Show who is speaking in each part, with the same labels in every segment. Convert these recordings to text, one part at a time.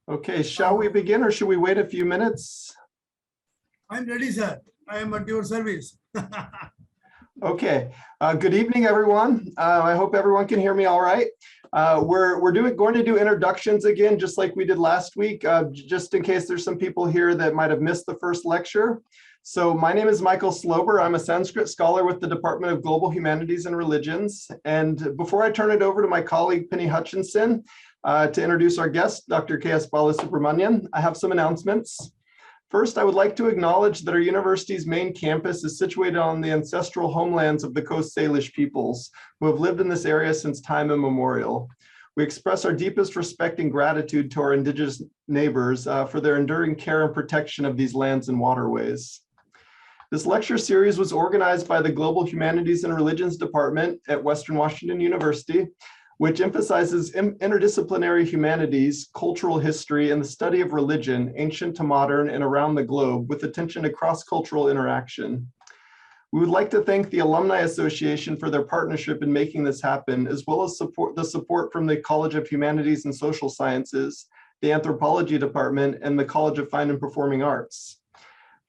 Speaker 1: Okay, shall we begin or should we wait a few minutes?
Speaker 2: I'm ready, sir. I am at your service.
Speaker 1: Okay, good evening, everyone. I hope everyone can hear me all right. We're going to do introductions again, just like we did last week, just in case there's some people here that might have missed the first lecture. So my name is Michael Slober. I'm a Sanskrit scholar with the Department of Global Humanities and Religions. And before I turn it over to my colleague, Penny Hutchinson, to introduce our guest, Dr. K.S. Balasubramanian, I have some announcements. First, I would like to acknowledge that our university's main campus is situated on the ancestral homelands of the Coast Salish peoples, who have lived in this area since time immemorial. We express our deepest respect and gratitude to our indigenous neighbors for their enduring care and protection of these lands and waterways. This lecture series was organized by the Global Humanities and Religions Department at Western Washington University, which emphasizes interdisciplinary humanities, cultural history, and the study of religion, ancient to modern and around the globe, with attention to cross-cultural interaction. We would like to thank the Alumni Association for their partnership in making this happen, as well as the support from the College of Humanities and Social Sciences, the Anthropology Department, and the College of Fine and Performing Arts.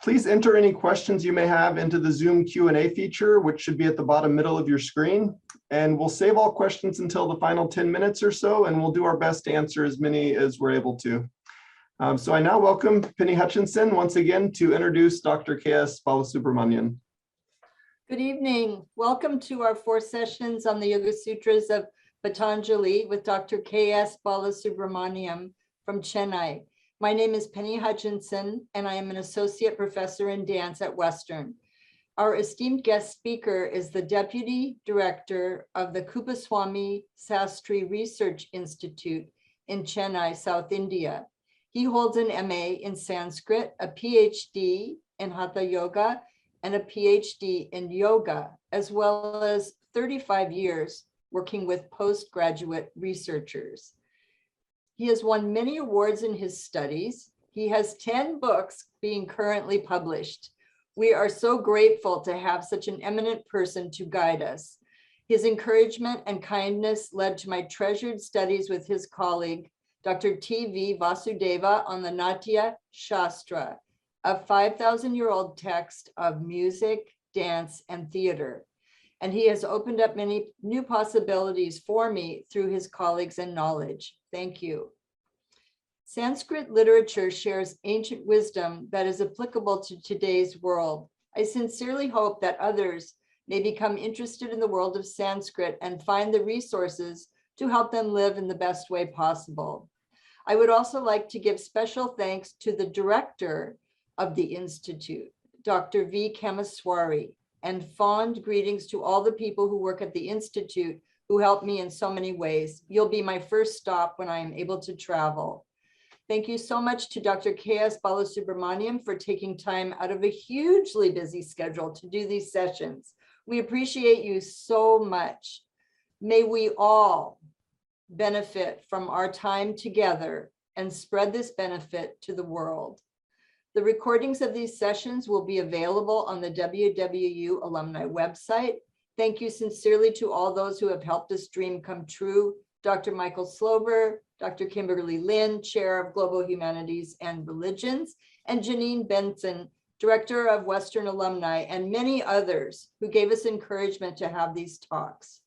Speaker 1: Please enter any questions you may have into the Zoom Q&A feature, which should be at the bottom middle of your screen. And we'll save all questions until the final 10 minutes or so, and we'll do our best to answer as many as we're able to. So I now welcome Penny Hutchinson once again to introduce Dr. K.S. Balasubramanian.
Speaker 3: Good evening. Welcome to our 4 sessions on the Yoga Sutras of Patanjali with Dr. K.S. Balasubramanian from Chennai. My name is Penny Hutchinson, and I am an associate professor in dance at Western. Our esteemed guest speaker is the Deputy Director of the Kupaswamy Sastry Research Institute in Chennai, South India. He holds an MA in Sanskrit, a PhD in Hatha Yoga, and a PhD in Yoga, as well as 35 years working with postgraduate researchers. He has won many awards in his studies. He has 10 books being currently published. We are so grateful to have such an eminent person to guide us. His encouragement and kindness led to my treasured studies with his colleague, Dr. T.V. Vasudeva, on the Natya Shastra, a 5,000-year-old text of music, dance, and theater. And he has opened up many new possibilities for me through his colleagues and knowledge. Thank you. Sanskrit literature shares ancient wisdom that is applicable to today's world. I sincerely hope that others may become interested in the world of Sanskrit and find the resources to help them live in the best way possible. I would also like to give special thanks to the director of the Institute, Dr. V. Kamaswari, and fond greetings to all the people who work at the Institute who helped me in so many ways. You'll be my first stop when I am able to travel. Thank you so much to Dr. K.S. Balasubramanian for taking time out of a hugely busy schedule to do these sessions. We appreciate you so much. May we all benefit from our time together and spread this benefit to the world. The recordings of these sessions will be available on the WWU alumni website. Thank you sincerely to all those who have helped this dream come true. Dr. Michael Slober, Dr. Kimberly Lin, Chair of Global Humanities and Religions, and Janine Benson, Director of Western Alumni, and many others who gave us encouragement to have these talks.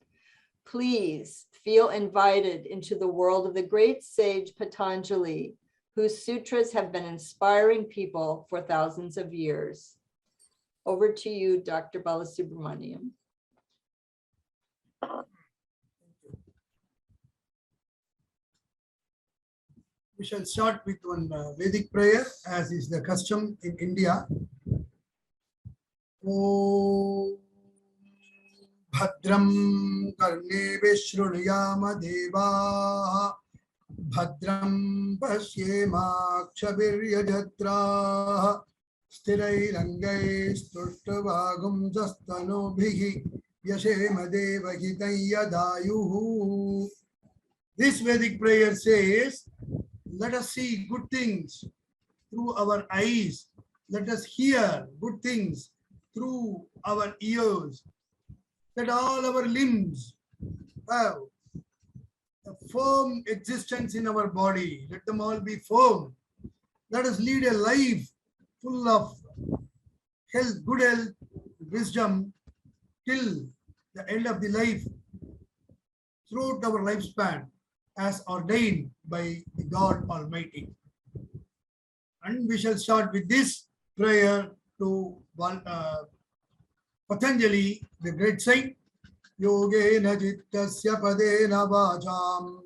Speaker 3: Please feel invited into the world of the great sage Patanjali, whose sutras have been inspiring people for thousands of years. Over to you, Dr. Balasubramanian.
Speaker 2: We shall start with one Vedic prayer, as is the custom in India. Om Bhadram Karne Vishrunuyama Deva Bhadram Pashyemakshabhiryajatra Sthirairangai Stuštavagum Sastanobhihi Yashema Deva Hitayadayuhu. This Vedic prayer says, let us see good things through our eyes. Let us hear good things through our ears. Let all our limbs have firm existence in our body. Let them all be firm. Let us lead a life full of health, good health, wisdom till the end of the life, throughout our lifespan, as ordained by the God Almighty. And we shall start with this prayer to Patanjali, the great saint. Yogena jittasya padena vacham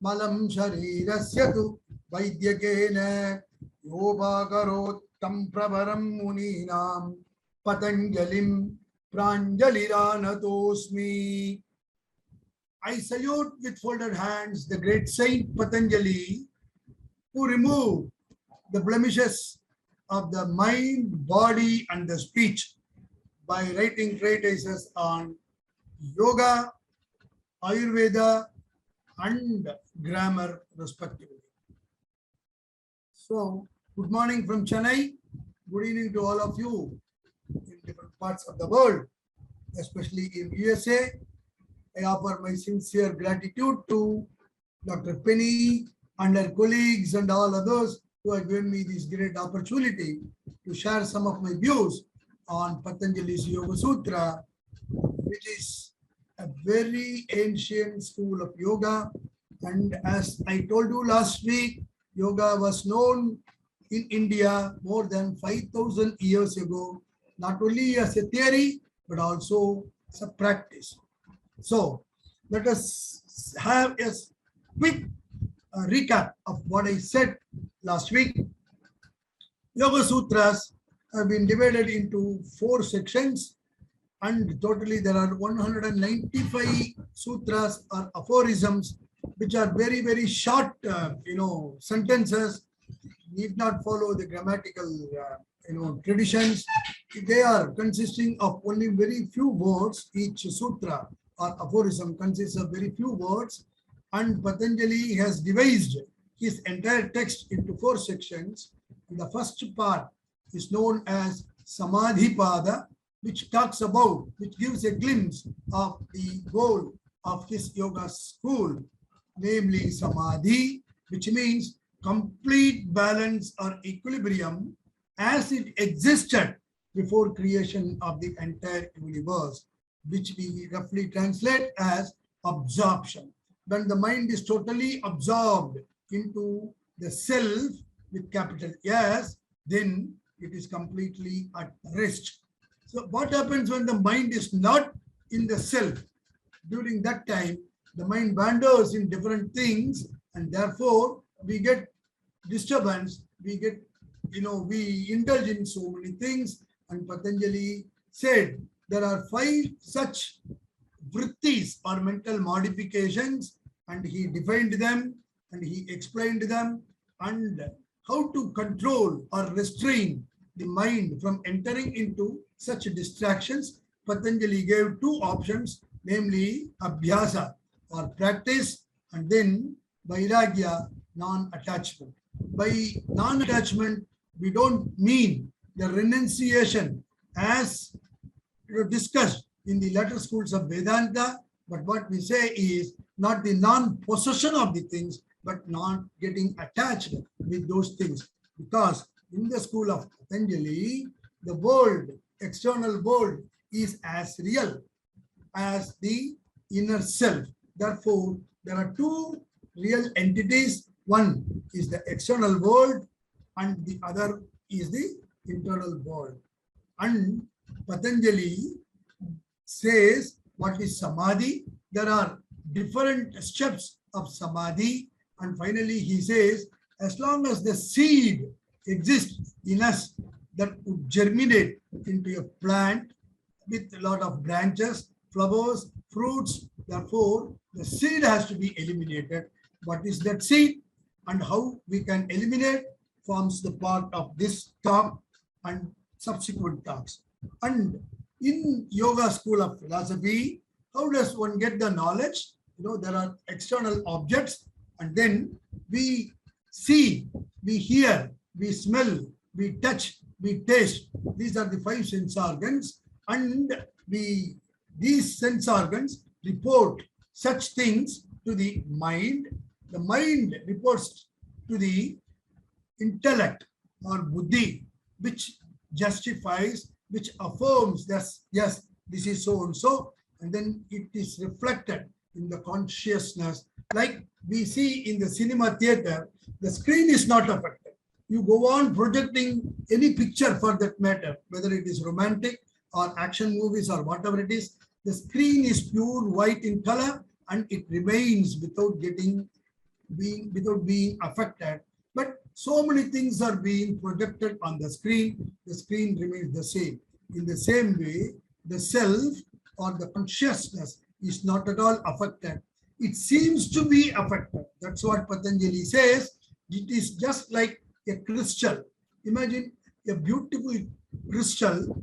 Speaker 2: malam sharirasya tu vaidyakena yobhakarottam pravaram muninam Patanjalim pranjaliranatosmi. I salute with folded hands the great saint Patanjali, who removed the blemishes of the mind, body, and the speech by writing treatises on yoga, Ayurveda, and grammar, respectively. So, good morning from Chennai. Good evening to all of you in different parts of the world, especially in USA. I offer my sincere gratitude to Dr. Penny and her colleagues and all others who have given me this great opportunity to share some of my views on Patanjali's Yoga Sutra, which is a very ancient school of yoga. And as I told you last week, yoga was known in India more than 5,000 years ago, not only as a theory, but also as a practice. So let us have a quick recap of what I said last week. Yoga Sutras have been divided into 4 sections, and totally there are 195 sutras or aphorisms, which are very, very short, sentences, need not follow the grammatical, traditions. They are consisting of only very few words. Each sutra or aphorism consists of very few words, and Patanjali has devised his entire text into 4 sections. The first part is known as Samadhipada, which gives a glimpse of the goal of his yoga school, namely Samadhi, which means complete balance or equilibrium as it existed before creation of the entire universe, which we roughly translate as absorption. When the mind is totally absorbed into the self with capital S, then it is completely at rest. So what happens when the mind is not in the self? During that time, the mind wanders in different things, and therefore we get disturbance, we indulge in so many things. And Patanjali said there are 5 such vrittis or mental modifications, and he defined them and he explained them, and how to control or restrain the mind from entering into such distractions. Patanjali gave 2 options, namely abhyasa or practice, and then vairagya, non-attachment. By non-attachment, we don't mean the renunciation as discussed in the latter schools of Vedanta, but what we say is not the non-possession of the things, but not getting attached with those things. Because in the school of Patanjali, the world, external world, is as real as the inner self. Therefore, there are 2 real entities. One is the external world, and the other is the internal world. And Patanjali says what is Samadhi. There are different steps of Samadhi, and finally he says, as long as the seed exists in us that would germinate into a plant with a lot of branches, flowers, fruits, therefore the seed has to be eliminated. What is that seed and how we can eliminate forms the part of this talk and subsequent talks. And in Yoga School of Philosophy, how does one get the knowledge? There are external objects, and then we see, we hear, we smell, we touch, we taste. These are the 5 sense organs, and these sense organs report such things to the mind reports to the intellect or buddhi, which justifies, which affirms that yes, this is so and so, and then it is reflected in the consciousness. Like we see in the cinema theater, the screen is not affected. You go on projecting any picture for that matter, whether it is romantic or action movies or whatever it is, the screen is pure white in color and it remains without being affected. But so many things are being projected on the screen remains the same. In the same way, the self or the consciousness is not at all affected. It seems to be affected. That's what Patanjali says. It is just like a crystal. Imagine a beautiful crystal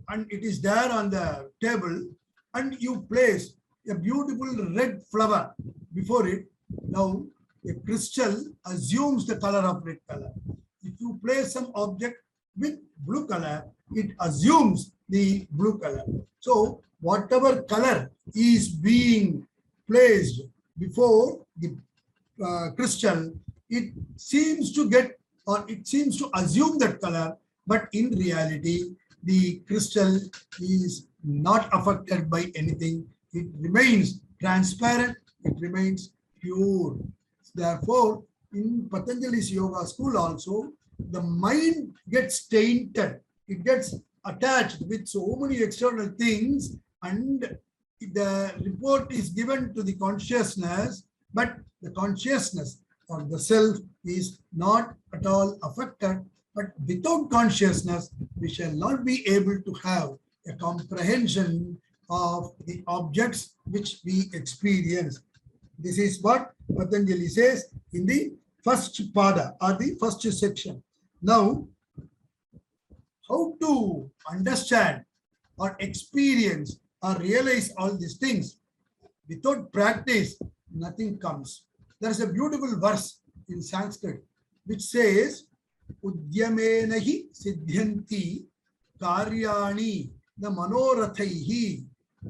Speaker 2: and it is there on the table and you place a beautiful red flower before it. Now, a crystal assumes the color of red color. If you place some object with blue color, it assumes the blue color. So, whatever color is being placed before the crystal, it seems to get or it seems to assume that color, but in reality, the crystal is not affected by anything. It remains transparent, it remains pure. Therefore, in Patanjali's yoga school also, the mind gets tainted. It gets attached with so many external things and the report is given to the consciousness, but the consciousness or the self is not at all affected. But without consciousness, we shall not be able to have a comprehension of the objects which we experience. This is what Patanjali says in the first pada or the first section. Now, how to understand or experience or realize all these things? Without practice, nothing comes. There is a beautiful verse in Sanskrit which says, Udyamenahi siddhyanti karyani na manorathaihi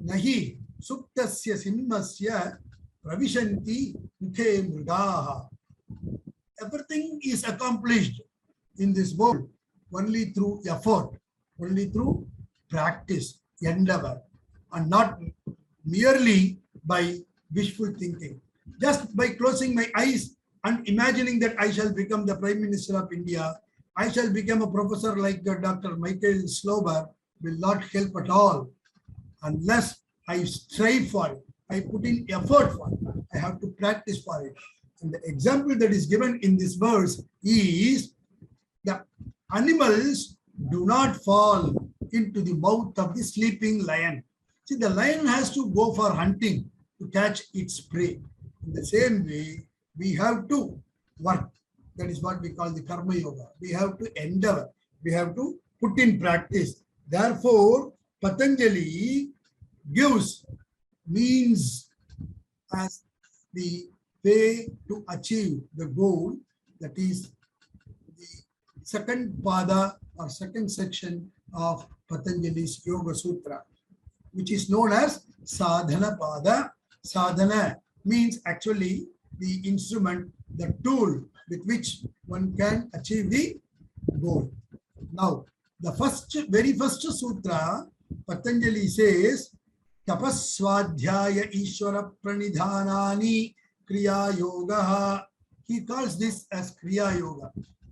Speaker 2: nahi suktasya simmasya pravishanti mukhe mrigaha. Everything is accomplished in this world only through effort, only through practice, endeavor, and not merely by wishful thinking. Just by closing my eyes and imagining that I shall become the Prime Minister of India, I shall become a professor like Dr. Michael Slober will not help at all unless I strive for it. I put in effort for it. I have to practice for it. And the example that is given in this verse is the animals do not fall into the mouth of the sleeping lion. See, the lion has to go for hunting to catch its prey. In the same way, we have to work. That is what we call the karma yoga. We have to endeavor. We have to put in practice. Therefore, Patanjali gives means as the way to achieve the goal. That is the second pada or second section of Patanjali's Yoga Sutra, which is known as Sadhana Pada. Sadhana means actually the instrument, the tool with which one can achieve the goal. Now, the very first sutra, Patanjali says, Tapaswadhyaya Ishvara Pranidhanani Kriya Yoga. He calls this as Kriya Yoga.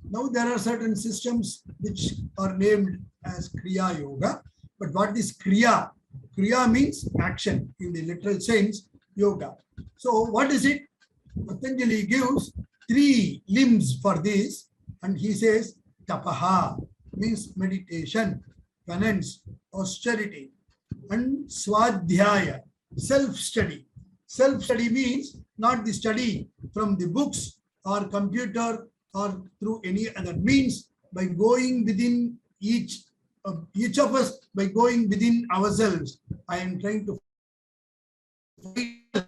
Speaker 2: Now, there are certain systems which are named as Kriya Yoga. But what is Kriya? Kriya means action in the literal sense, yoga. So, what is it? Patanjali gives three limbs for this, and he says tapaha means meditation, penance, austerity, and swadhyaya, self-study. Self-study means not the study from the books or computer or through any other means, by going within each of us, by going within ourselves. I am trying to find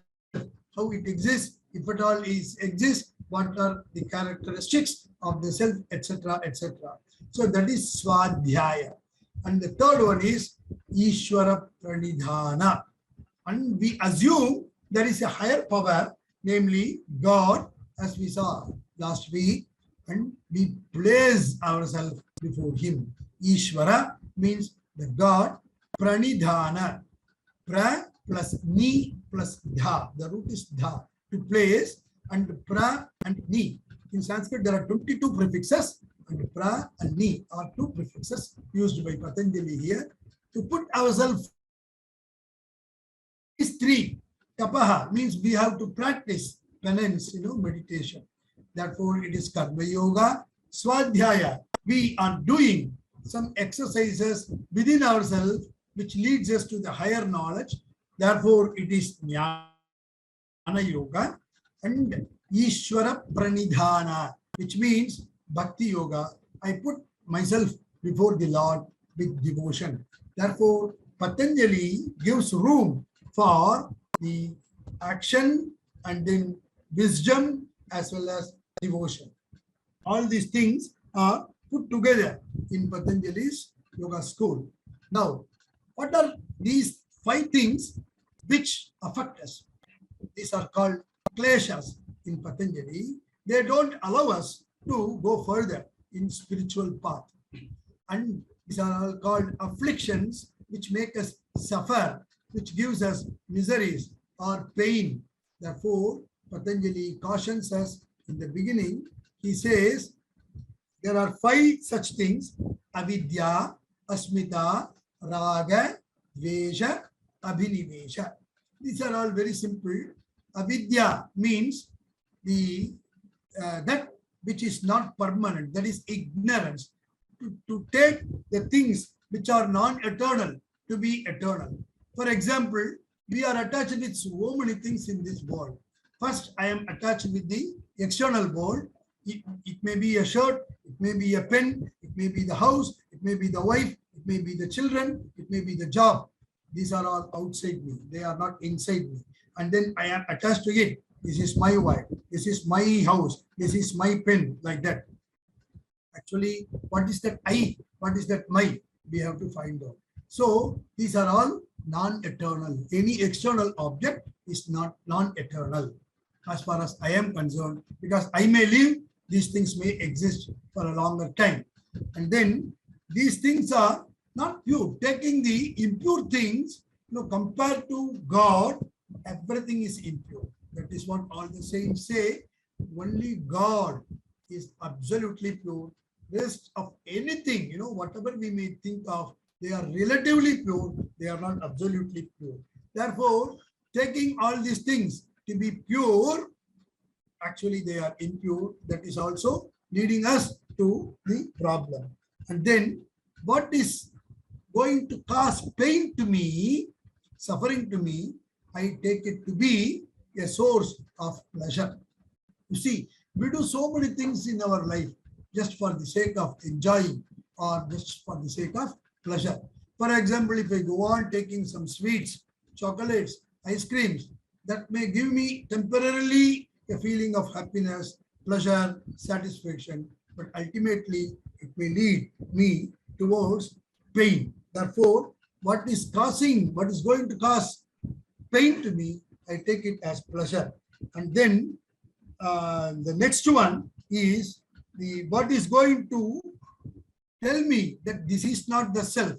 Speaker 2: how it exists, if at all exists, what are the characteristics of the self, etc., etc. So that is Swadhyaya. And the third one is Ishvara Pranidhana. And we assume there is a higher power namely God, as we saw last week, and we place ourselves before him. Ishvara means the God. Pranidhana, pra plus ni plus dha. The root is dha, to place, and pra and ni. In Sanskrit, there are 22 prefixes, and pra and ni are two prefixes used by Patanjali here to put ourselves. These three. Tapaha means we have to practice penance, meditation. Therefore, it is karma yoga. Swadhyaya, we are doing some exercises within ourselves which leads us to the higher knowledge. Therefore, it is jnana yoga. And Ishvara pranidhana, which means bhakti yoga. I put myself before the Lord with devotion. Therefore, Patanjali gives room for the action and then wisdom as well as devotion. All these things are put together in Patanjali's yoga school. Now, what are these 5 things which affect us? These are called kleshas in Patanjali. They don't allow us to go further in spiritual path. And these are all called afflictions which make us suffer, which gives us miseries or pain. Therefore, Patanjali cautions us in the beginning. He says, there are 5 such things: avidya, asmita, raga, dvesha, abhinivesha. These are all very simple. Avidya means the that which is not permanent, that is ignorance. To take the things which are non-eternal to be eternal. For example, we are attached with so many things in this world. First, I am attached with the external world. It may be a shirt, it may be a pen, it may be the house, it may be the wife, it may be the children, it may be the job. These are all outside me. They are not inside me. And then I am attached to it. This is my wife. This is my house. This is my pen, like that. Actually, what is that I? What is that my? We have to find out. So these are all non-eternal. Any external object is not non-eternal as far as I am concerned, because I may live, these things may exist for a longer time. And then these things are not pure. Taking the impure things, compared to God, everything is impure. That is what all the saints say. Only God is absolutely pure. Rest of anything, whatever we may think of, they are relatively pure. They are not absolutely pure. Therefore, taking all these things to be pure, actually they are impure. That is also leading us to the problem. And then what is going to cause pain to me, suffering to me, I take it to be a source of pleasure. You see, we do so many things in our life just for the sake of enjoying or just for the sake of pleasure. For example, if I go on taking some sweets, chocolates, ice creams, that may give me temporarily a feeling of happiness, pleasure, satisfaction, but ultimately it may lead me towards pain. Therefore, what is going to cause pain to me, I take it as pleasure. And then the next one is what is going to tell me that this is not the self.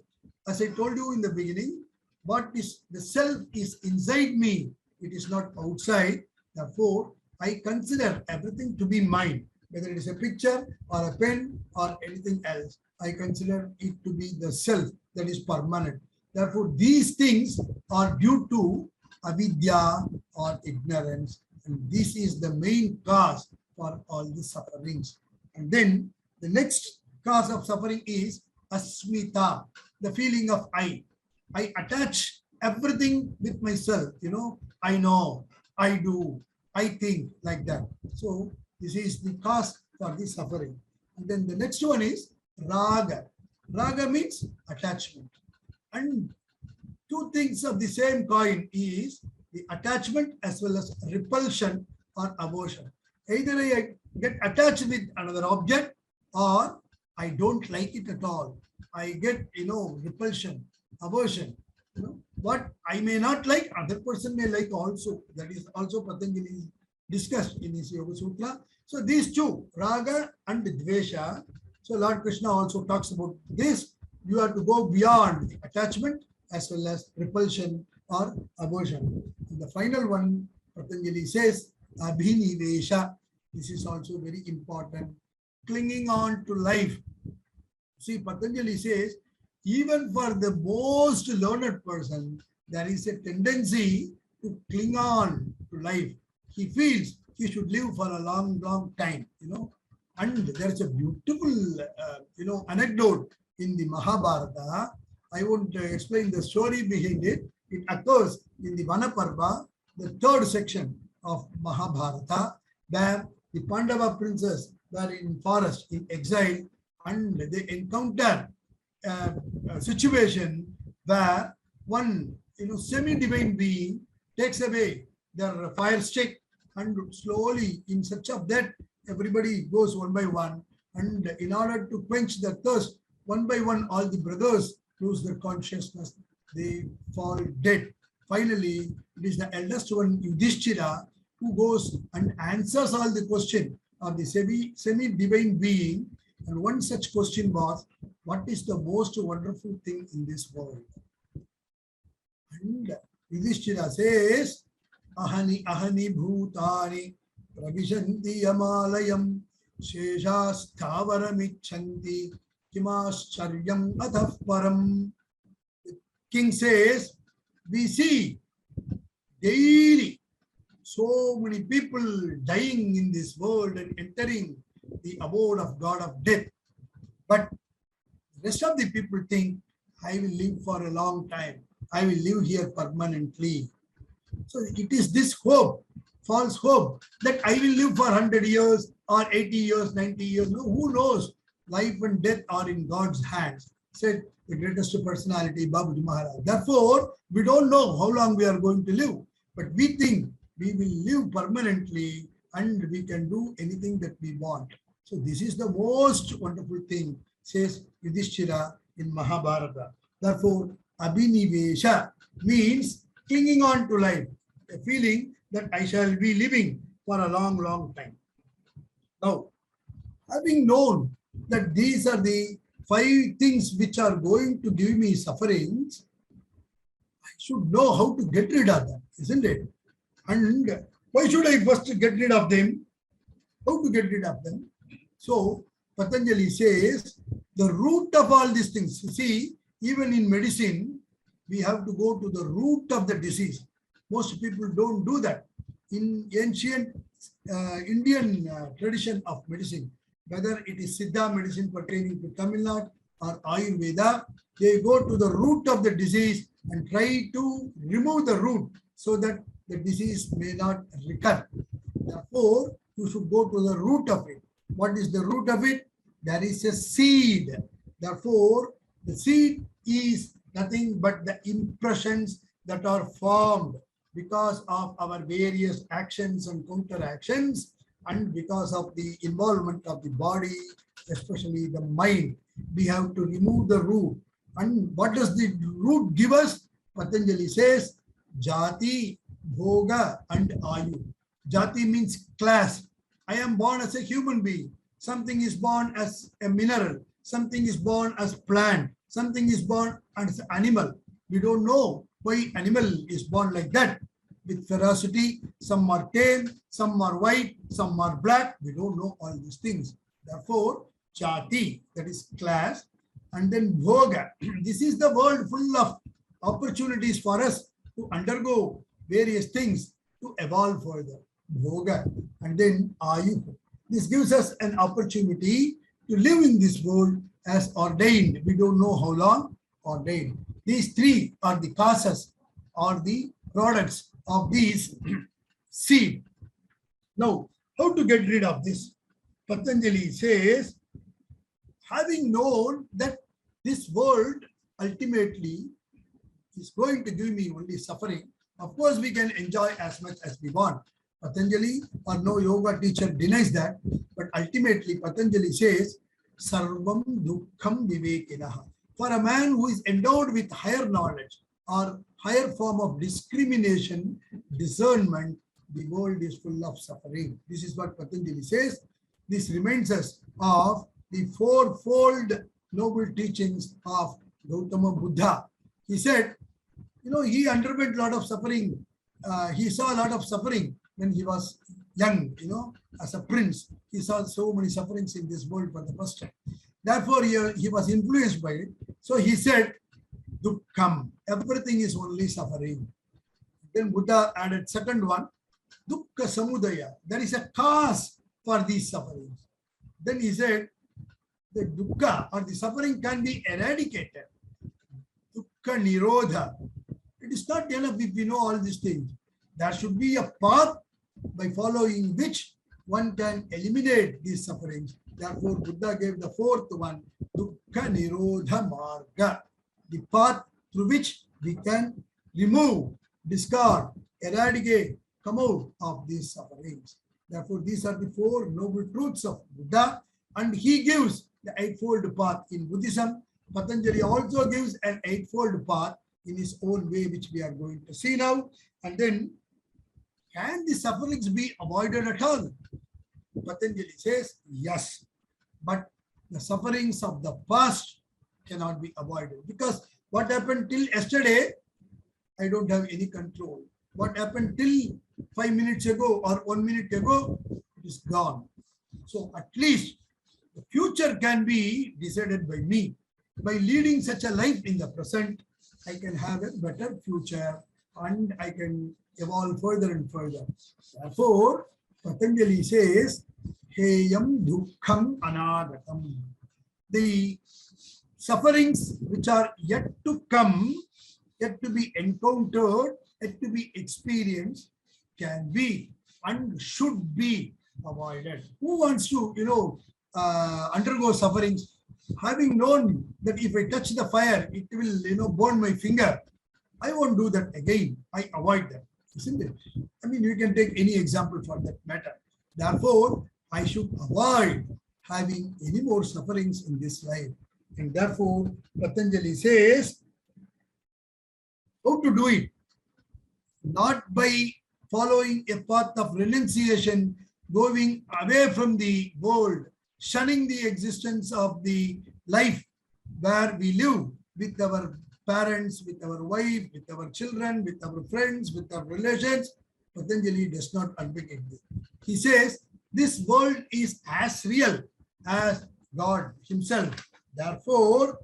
Speaker 2: As I told you in the beginning, what is the self is inside me. It is not outside. Therefore, I consider everything to be mine, whether it is a picture or a pen or anything else. I consider it to be the self that is permanent. Therefore, these things are due to avidya or ignorance. And this is the main cause for all the sufferings. And then the next cause of suffering is asmita, the feeling of I. I attach everything with myself, I know, I do, I think, like that. So this is the cause for the suffering. And then the next one is raga. Raga means attachment. And 2 things of the same coin is the attachment as well as repulsion or aversion. Either I get attached with another object or I don't like it at all. I get, repulsion, aversion. What I may not like, other person may like also. That is also Patanjali's discussed in his Yoga Sutra. So these two, Raga and Dvesha. So Lord Krishna also talks about this. You have to go beyond the attachment as well as repulsion or aversion. And the final one, Patanjali says, Abhinivesha. This is also very important. Clinging on to life. See, Patanjali says, even for the most learned person, there is a tendency to cling on to life. He feels he should live for a long, long time, And there's a beautiful, anecdote in the Mahabharata. I won't explain the story behind it. It occurs in the Vanaparva, the third section of Mahabharata, where the Pandava princes were in forest, in exile, and they encounter a situation where one semi-divine being takes away their fire stick, and slowly, in such of that, everybody goes one by one, and in order to quench the thirst, one by one, all the brothers lose their consciousness. They fall dead. Finally, it is the eldest one, Yudhishthira, who goes and answers all the question of the semi-divine being. And one such question was, what is the most wonderful thing in this world? And Yudhishthira says, Ahani bhutani pravishanti yamalayam sheshasthavaramicchanti kimascharyam atah param. The king says, we see daily so many people dying in this world and entering the abode of God of death. But the rest of the people think, I will live for a long time. I will live here permanently. So it is this hope, false hope, that I will live for 100 years or 80 years, 90 years. No, who knows? Life and death are in God's hands, said the greatest personality, Babaji Maharaj. Therefore, we don't know how long we are going to live, but we think we will live permanently and we can do anything that we want. So this is the most wonderful thing, says Yudhishthira in Mahabharata. Therefore, Abhinivesha means clinging on to life, a feeling that I shall be living for a long, long time. Now, having known that these are the 5 things which are going to give me sufferings, I should know how to get rid of them, isn't it? And why should I first get rid of them? How to get rid of them? So, Patanjali says, the root of all these things, you see, even in medicine, we have to go to the root of the disease. Most people don't do that. In ancient Indian tradition of medicine, whether it is Siddha medicine pertaining to Tamil Nadu or Ayurveda, they go to the root of the disease and try to remove the root so that the disease may not recur. Therefore, you should go to the root of it. What is the root of it? There is a seed. Therefore, the seed is nothing but the impressions that are formed because of our various actions and counteractions, and because of the involvement of the body, especially the mind. We have to remove the root. And what does the root give us? Patanjali says, Jati, Bhoga, and Ayu. Jati means class. I am born as a human being. Something is born as a mineral. Something is born as plant. Something is born as animal. We don't know why animal is born like that. With ferocity, some are tame, some are white, some are black. We don't know all these things. Therefore, Jati, that is class. And then Bhoga. This is the world full of opportunities for us to undergo various things to evolve further. Bhoga. And then Ayu. This gives us an opportunity to live in this world as ordained. We don't know how long ordained. These 3 are the causes or the products of these seed. Now, how to get rid of this? Patanjali says, having known that this world ultimately is going to give me only suffering, of course we can enjoy as much as we want. Patanjali or no yoga teacher denies that, but ultimately Patanjali says, Sarvam Dukkham Vivekinaha. For a man who is endowed with higher knowledge or higher form of discrimination, discernment, the world is full of suffering. This is what Patanjali says. This reminds us of the fourfold noble teachings of Gautama Buddha. He said, he underwent a lot of suffering. He saw a lot of suffering when he was young, as a prince. He saw so many sufferings in this world for the first time. Therefore, he was influenced by it. So he said, Dukkham, everything is only suffering. Then Buddha added second one, Dukkha Samudaya. There is a cause for these sufferings. Then he said, the dukkha or the suffering can be eradicated. Dukkha Nirodha. It is not enough if we know all these things. There should be a path by following which one can eliminate these sufferings. Therefore, Buddha gave the fourth one, Dukkha Nirodha Marga, the path through which we can remove, discard, eradicate, come out of these sufferings. Therefore, these are the four noble truths of Buddha, and he gives the eightfold path in Buddhism. Patanjali also gives an eightfold path in his own way, which we are going to see now. And then, can the sufferings be avoided at all? Patanjali says, yes, but the sufferings of the past cannot be avoided, because what happened till yesterday, I don't have any control. What happened till 5 minutes ago or 1 minute ago, it is gone. So at least the future can be decided by me. By leading such a life in the present, I can have a better future and I can evolve further and further. Therefore, Patanjali says, Heyam Dukkham Anagatam. The sufferings which are yet to come, yet to be encountered, yet to be experienced, can be and should be avoided. Who wants to, undergo sufferings, having known that if I touch the fire, it will, burn my finger? I won't do that again. I avoid that, isn't it? I mean, you can take any example for that matter. Therefore, I should avoid having any more sufferings in this life. And therefore, Patanjali says, how to do it? Not by following a path of renunciation, going away from the world, shunning the existence of the life where we live with our parents, with our wife, with our children, with our friends, with our relations. Patanjali does not advocate this. He says, this world is as real as God himself. Therefore,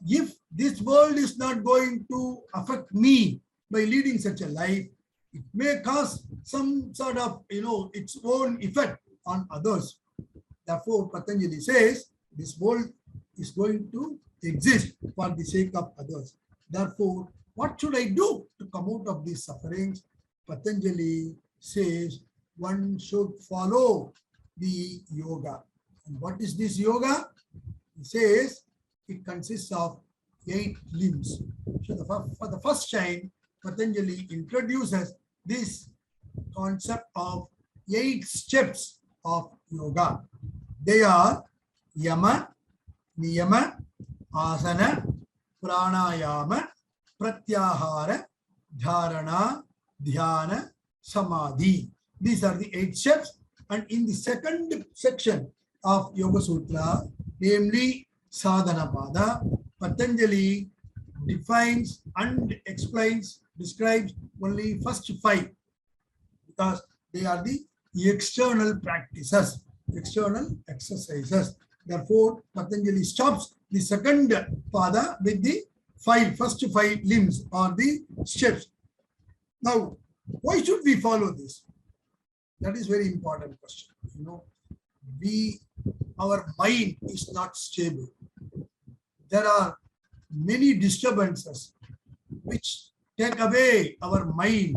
Speaker 2: if this world is not going to affect me by leading such a life, it may cause some sort of, its own effect on others. Therefore, Patanjali says, this world is going to exist for the sake of others. Therefore, what should I do to come out of these sufferings? Patanjali says, one should follow the yoga. And what is this yoga? He says, it consists of 8 limbs. So for the first time, Patanjali introduces this concept of 8 steps of yoga. They are Yama, Niyama, Asana, Pranayama, Pratyahara, Dharana, Dhyana, Samadhi. These are the 8 steps. And in the second section of Yoga Sutra, namely Sadhana Pada, Patanjali defines and explains, describes only first 5, because they are the external practices, external exercises. Therefore, Patanjali stops the second pada with the first 5 limbs or the steps. Now, why should we follow this? That is very important question. Our mind is not stable. There are many disturbances which take away our mind,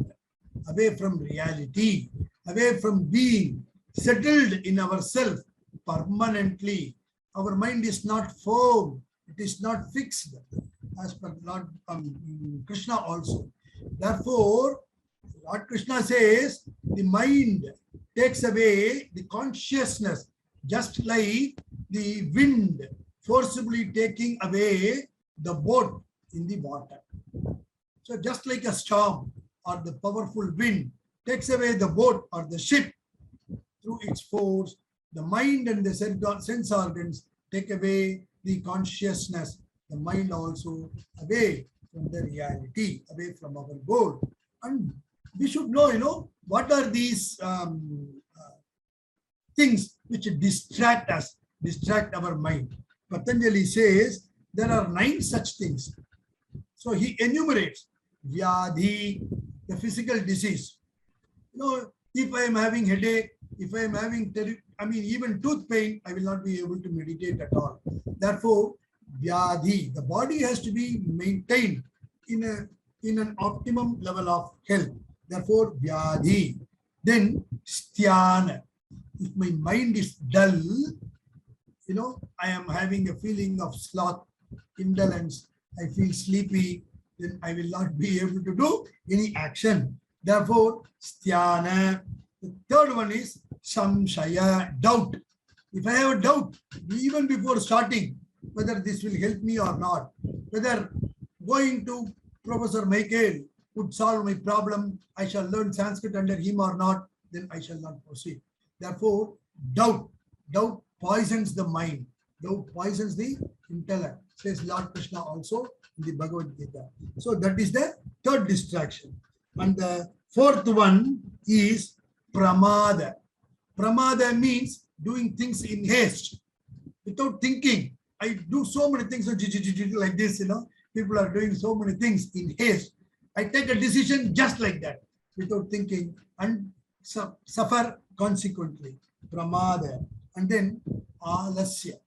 Speaker 2: away from reality, away from being settled in ourselves permanently. Our mind is not firm, it is not fixed, as per Lord Krishna also. Therefore, Lord Krishna says, the mind takes away the consciousness, just like the wind forcibly taking away the boat in the water. So just like a storm or the powerful wind takes away the boat or the ship through its force. The mind and the sense organs take away the consciousness. The mind also away from the reality, away from our goal. And we should know, what are these things which distract us, distract our mind. Patanjali says there are 9 such things. So he enumerates Vyadhi, the physical disease. If I am having headache, if I am having, even tooth pain, I will not be able to meditate at all. Therefore, Vyadhi, the body has to be maintained in an optimum level of health. Therefore, Vyadhi. Then, Sthyan. If my mind is dull, I am having a feeling of sloth, indolence, I feel sleepy, then I will not be able to do any action. Therefore, Sthyana. The third one is Samshaya, doubt. If I have a doubt, even before starting, whether this will help me or not, whether going to Professor Michael would solve my problem, I shall learn Sanskrit under him or not, then I shall not proceed. Therefore, doubt poisons the mind. Doubt poisons the intellect, says Lord Krishna also in the Bhagavad Gita. So that is the third distraction. And the fourth one is pramada. Pramada means doing things in haste, without thinking. I do so many things like this, people are doing so many things in haste. I take a decision just like that, without thinking, and suffer consequently. Pramada. And then alasya.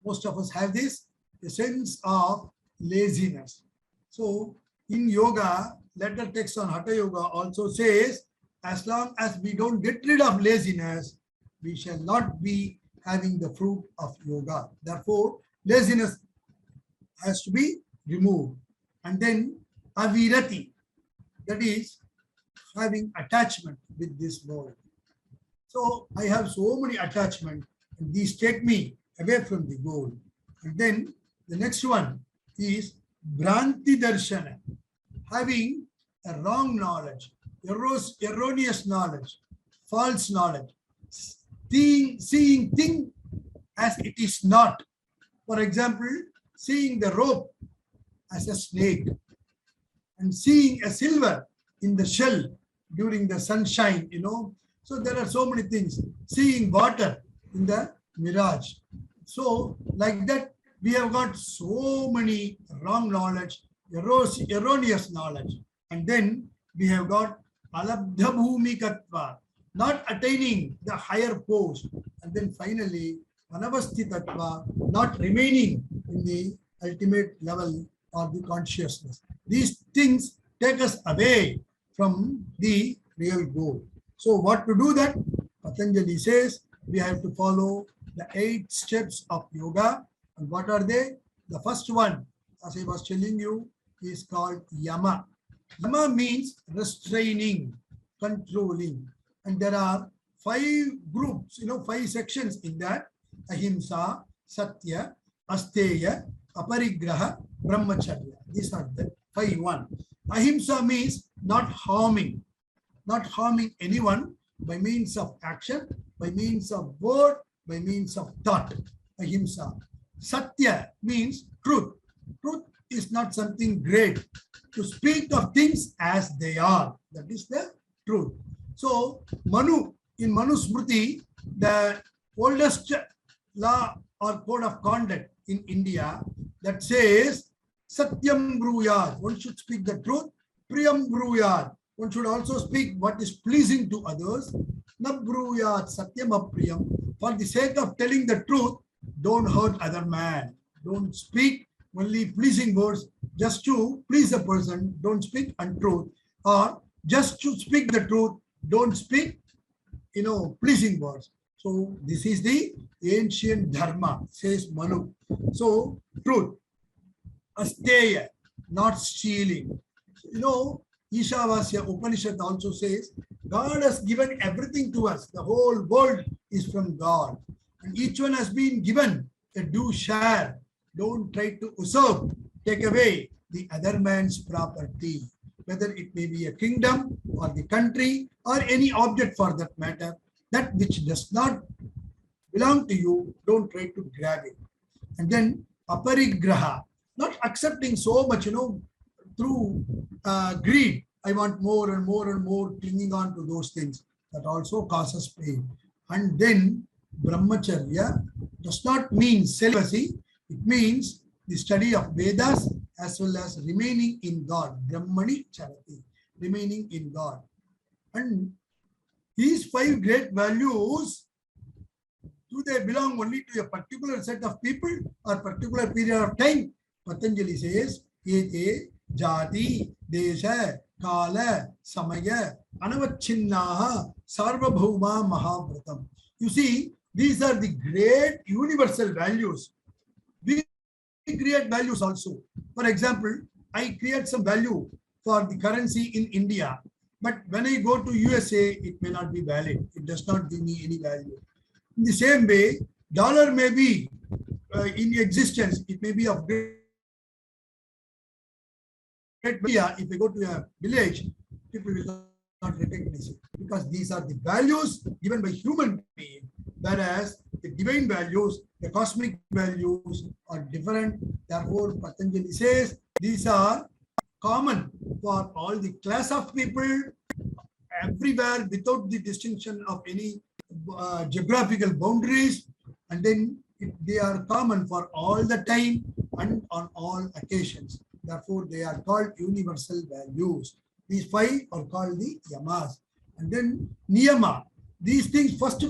Speaker 2: Most of us have this, the sense of laziness. So in yoga, later text on Hatha Yoga also says, as long as we don't get rid of laziness, we shall not be having the fruit of yoga. Therefore, laziness has to be removed. And then avirati, that is having attachment with this world. So I have so many attachments, and these take me away from the goal. And then the next one is Bhranti Darshana, having a wrong knowledge, erroneous knowledge, false knowledge, seeing things as it is not. For example, seeing the rope as a snake and seeing a silver in the shell during the sunshine, So there are so many things. Seeing water in the mirage. So like that, we have got so many wrong knowledge, erroneous knowledge. And then we have got alabdha bhumikatva, not attaining the higher post. And then finally, anavasthitatva, not remaining in the ultimate level of the consciousness. These things take us away from the real goal. So what to do that? Patanjali says we have to follow the 8 steps of yoga. And what are they? The first one, as I was telling you, is called yama. Yama means restraining, controlling. And there are 5 groups, 5 sections in that. Ahimsa, Satya, Asteya, Aparigraha, Brahmacharya. These are the 5 one. Ahimsa means not harming anyone by means of action, by means of word, by means of thought. Ahimsa. Satya means truth. Truth is not something great. To speak of things as they are. That is the truth. So, in Manu Smriti, the oldest law or code of conduct in India that says, Satyam Bruyad, one should speak the truth. Priyam Bruyad, one should also speak what is pleasing to others. Nabruyat Satyam Apriyam. For the sake of telling the truth, don't hurt other man. Don't speak only pleasing words just to please a person. Don't speak untruth. Or just to speak the truth, don't speak, pleasing words. So this is the ancient dharma, says Manu. So truth. Asteya, not stealing. Ishavasya Upanishad also says, God has given everything to us. The whole world is from God. And each one has been given a due share. Don't try to usurp, take away the other man's property. whether it may be a kingdom or the country or any object for that matter, that which does not belong to you, don't try to grab it. And then aparigraha, not accepting so much, through greed. I want more and more and more, clinging on to those things. That also causes pain. And then brahmacharya does not mean celibacy. It means the study of Vedas as well as remaining in God. Brahmani charati, remaining in God. And these 5 great values, do they belong only to a particular set of people or particular period of time? Patanjali says, Ete jati, desha, kala, samaya, anavachinnaha, sarvabhauma mahavratam. You see, these are the great universal values. We create values also. For example, I create some value for the currency in India, but when I go to USA, it may not be valid. It does not give me any value. In the same way, dollar may be in existence. It may be of great value. If I go to a village, people will not recognize it, because these are the values given by human beings, whereas the divine values, the cosmic values are different. Therefore, Patanjali says these are common for all the class of people everywhere without the distinction of any geographical boundaries, and then they are common for all the time and on all occasions. Therefore, they are called universal values. These 5 are called the yamas. And then niyama. These things, first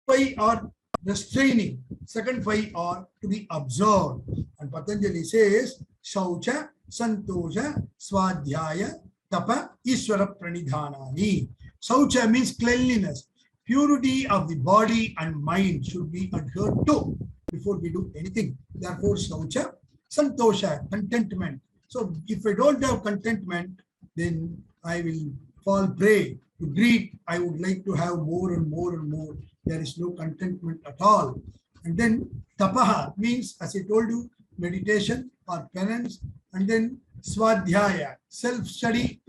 Speaker 2: 5 are restraining, second 5 are to be observed. And Patanjali says, Shaucha, Santosha, Swadhyaya, Tapa, Ishvara Pranidhanani. Shaucha means cleanliness. Purity of the body and mind should be adhered to before we do anything. Therefore, Shaucha, Santosha, contentment. So if I don't have contentment, then I will fall prey to greed. I would like to have more and more and more. There is no contentment at all. And then tapaha means, as I told you, meditation or penance. And then swadhyaya, self-study,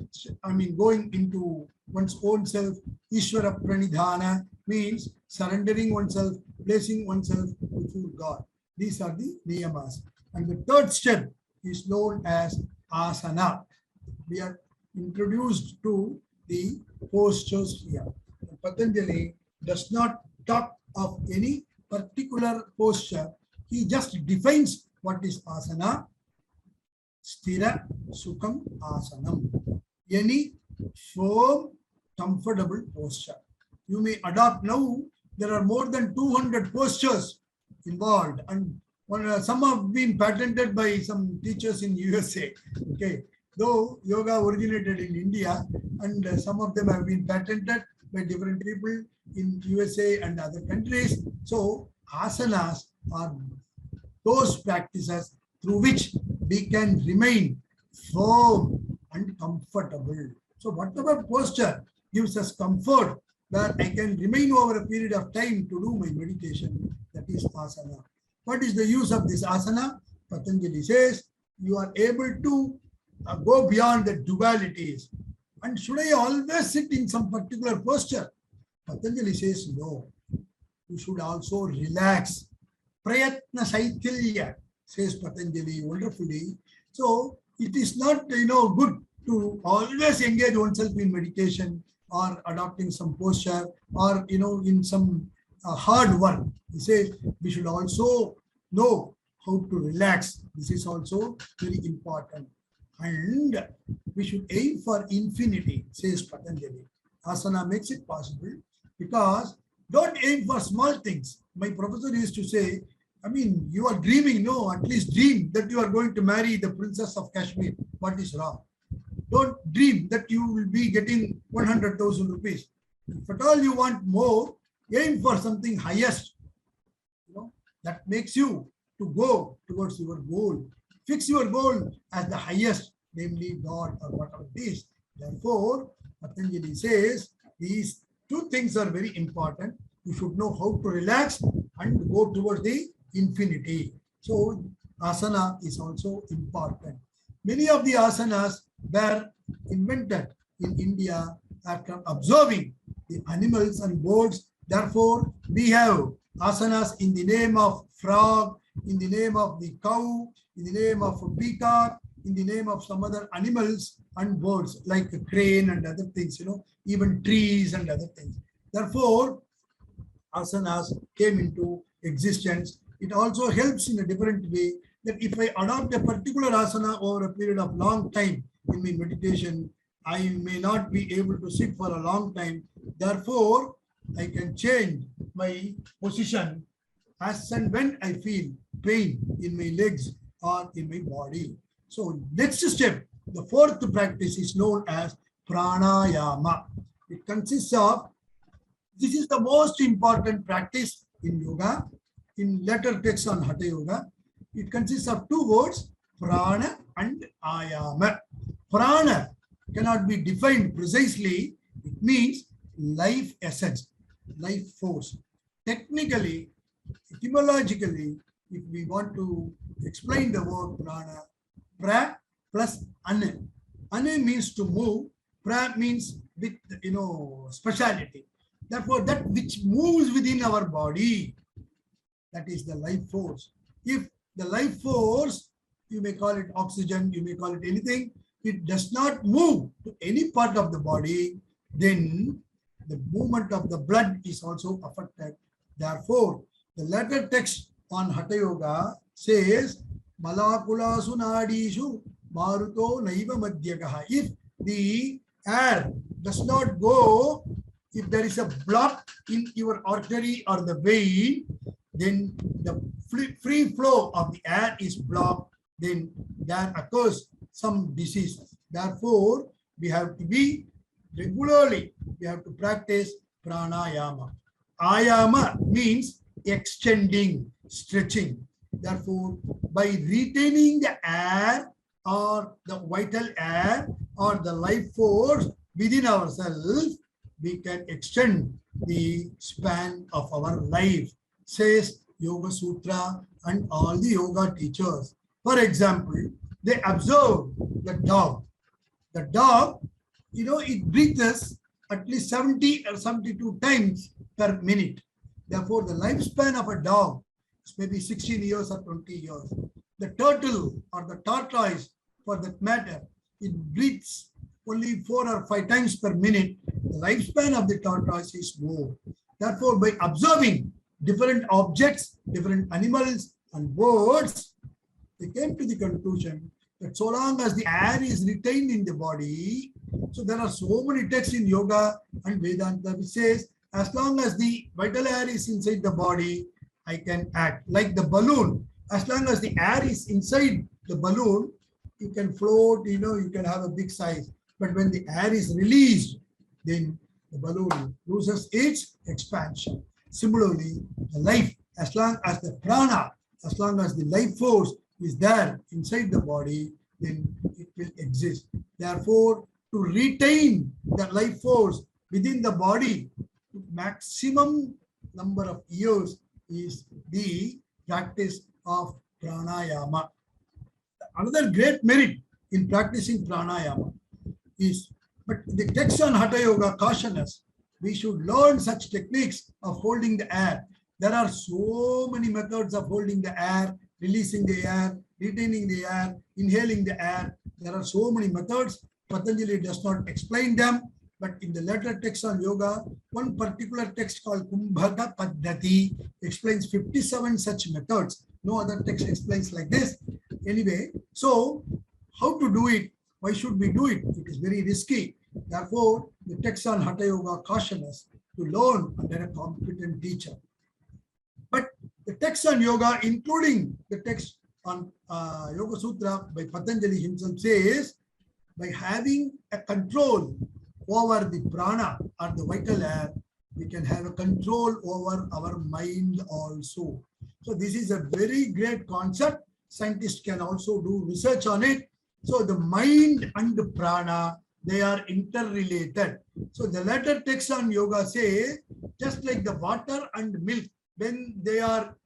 Speaker 2: going into one's own self. Ishvara pranidhana means surrendering oneself, placing oneself before God. These are the niyamas. And the third step is known as asana. We are introduced to the postures here. Patanjali does not talk of any particular posture. He just defines what is asana. Sthira Sukham Asanam. Any firm, comfortable posture. You may adopt now. There are more than 200 postures involved, and some have been patented by some teachers in USA. Okay, though yoga originated in India, and some of them have been patented by different people in USA and other countries. So asanas are those practices through which we can remain firm and comfortable. So whatever posture gives us comfort, where I can remain over a period of time to do my meditation, that is asana. What is the use of this asana? Patanjali says, you are able to go beyond the dualities. And should I always sit in some particular posture? Patanjali says, no. You should also relax. Prayatna Saithilya, says Patanjali wonderfully. So it is not good to always engage oneself in meditation or adopting some posture or in some hard work. He says we should also know how to relax. This is also very important. And we should aim for infinity, says Patanjali. Asana makes it possible, because don't aim for small things. My professor used to say, you are dreaming, no, at least dream that you are going to marry the princess of Kashmir. What is wrong? Don't dream that you will be getting 100,000 rupees. If at all you want more, aim for something highest. That makes you to go towards your goal. Fix your goal as the highest, namely God or whatever it is. Therefore, Patanjali says these 2 things are very important. You should know how to relax and go towards the infinity. So asana is also important. Many of the asanas were invented in India after observing the animals and birds. Therefore, we have asanas in the name of frog, in the name of the cow, in the name of a peacock, in the name of some other animals and birds like a crane and other things, even trees and other things. Therefore, asanas came into existence. It also helps in a different way that if I adopt a particular asana over a period of long time in my meditation, I may not be able to sit for a long time. Therefore, I can change my position as and when I feel pain in my legs or in my body. So next step, the fourth practice is known as pranayama. It consists of, this is the most important practice in yoga, in later texts on Hatha Yoga. It consists of two words, prana and ayama. Prana cannot be defined precisely. It means life essence, life force. Technically, etymologically, if we want to explain the word prana, pra plus ane. Ane means to move, pra means with, speciality. Therefore, that which moves within our body, that is the life force. If the life force, you may call it oxygen, you may call it anything, it does not move to any part of the body, then the movement of the blood is also affected. Therefore, the latter text on Hatha Yoga says, Malakula sunadishu maruto naiva madhyagaha. If the air does not go, if there is a block in your artery or the vein, then the free flow of the air is blocked, then there occurs some disease. Therefore, we have to be regularly, we have to practice pranayama. Ayama means extending, stretching. Therefore, by retaining the air or the vital air or the life force within ourselves, we can extend the span of our life, says Yoga Sutra and all the yoga teachers. For example, they observe the dog. The dog, it breathes at least 70 or 72 times per minute. Therefore, the lifespan of a dog is maybe 16 years or 20 years. The turtle or the tortoise, for that matter, it breathes only 4 or 5 times per minute. The lifespan of the tortoise is more. Therefore, by observing different objects, different animals and birds, they came to the conclusion that so long as the air is retained in the body, so there are so many texts in yoga and Vedanta which says, as long as the vital air is inside the body, I can act. Like the balloon, as long as the air is inside the balloon, you can float, you can have a big size. But when the air is released, then the balloon loses its expansion. Similarly, the life, as long as the prana, as long as the life force is there inside the body, then it will exist. Therefore, to retain the life force within the body, maximum number of years is the practice of pranayama. Another great merit in practicing pranayama is, but the text on Hatha Yoga caution us, we should learn such techniques of holding the air. There are so many methods of holding the air, releasing the air, retaining the air, inhaling the air. There are so many methods. Patanjali does not explain them, but in the later text on yoga, one particular text called Kumbhaka Paddhati explains 57 such methods. No other text explains like this. Anyway, so how to do it? Why should we do it? It is very risky. Therefore, the text on Hatha Yoga caution us to learn under a competent teacher. But the text on yoga, including the text on Yoga Sutra by Patanjali himself, says, by having a control over the prana or the vital air, we can have a control over our mind also. So this is a very great concept. Scientists can also do research on it. So the mind and the prana, they are interrelated. So the latter text on yoga say, just like the water and milk, when they are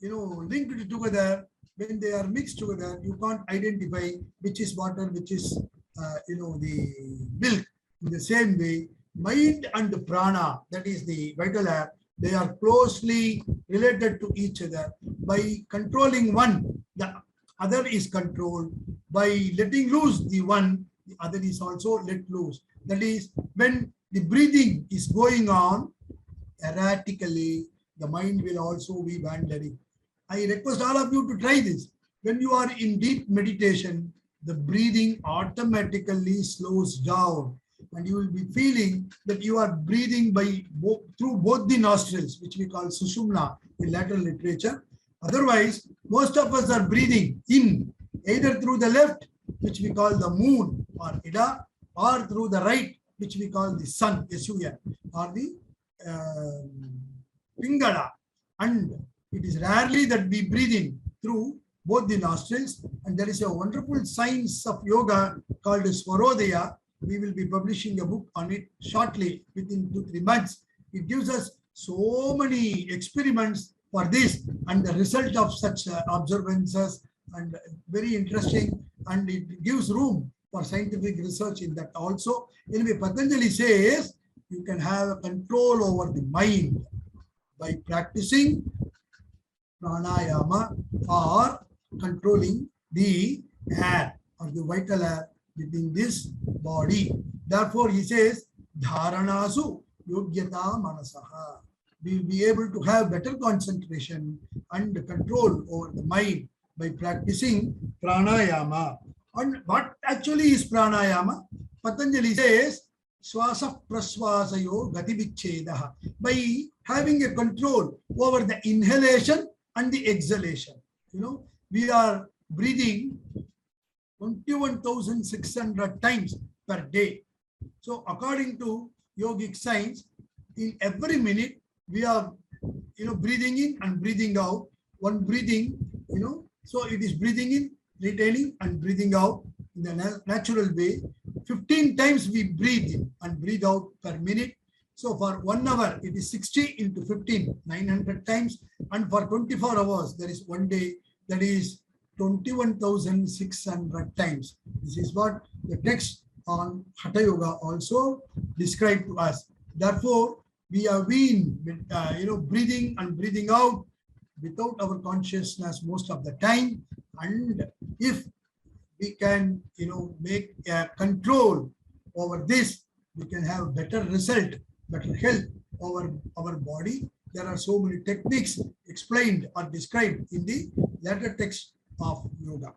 Speaker 2: linked together, when they are mixed together, you can't identify which is water, which is the milk. In the same way, mind and prana, that is the vital air, they are closely related to each other. By controlling one, the other is controlled. By letting loose the one, the other is also let loose. That is, when the breathing is going on erratically, the mind will also be wandering. I request all of you to try this. When you are in deep meditation, the breathing automatically slows down, and you will be feeling that you are breathing through both the nostrils, which we call sushumna in lateral literature. Otherwise, most of us are breathing in either through the left, which we call the moon or ida, or through the right, which we call the sun, sun, or the pingala. And it is rarely that we breathe in through both the nostrils. And there is a wonderful science of yoga called Swarodaya. We will be publishing a book on it shortly, within 2-3 months. It gives us so many experiments for this, and the result of such observances, and very interesting, and it gives room for scientific research in that also. Anyway, Patanjali says you can have control over the mind by practicing pranayama or controlling the air or the vital air within this body. Therefore, he says, dharanasu yogyata manasaha. We will be able to have better concentration and control over the mind by practicing pranayama. And what actually is pranayama? Patanjali says, swasa prasvasayo gativichedaha. By having a control over the inhalation and the exhalation. We are breathing 21,600 times per day. So according to yogic science, in every minute, we are breathing in and breathing out. One breathing, so it is breathing in, retaining, and breathing out in the natural way. 15 times we breathe in and breathe out per minute. So for 1 hour, it is 60 into 15, 900 times. And for 24 hours, there is 1 day, that is 21,600 times. This is what the text on Hatha Yoga also described to us. Therefore, we have been breathing and breathing out without our consciousness most of the time. And if we can make a control over this, we can have better result, better health over our body. There are so many techniques explained or described in the latter text of yoga.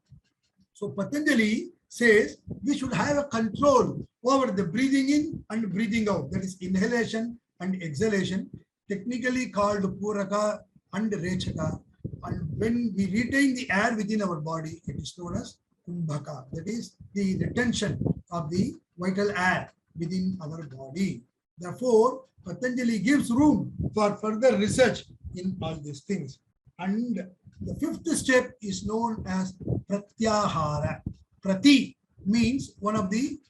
Speaker 2: So Patanjali says we should have a control over the breathing in and breathing out, that is inhalation and exhalation, technically called puraka and rechaka. And when we retain the air within our body, it is known as kumbhaka, that is the retention of the vital air within our body. Therefore, Patanjali gives room for further research in all these things. And the fifth step is known as pratyahara. Prati means one of the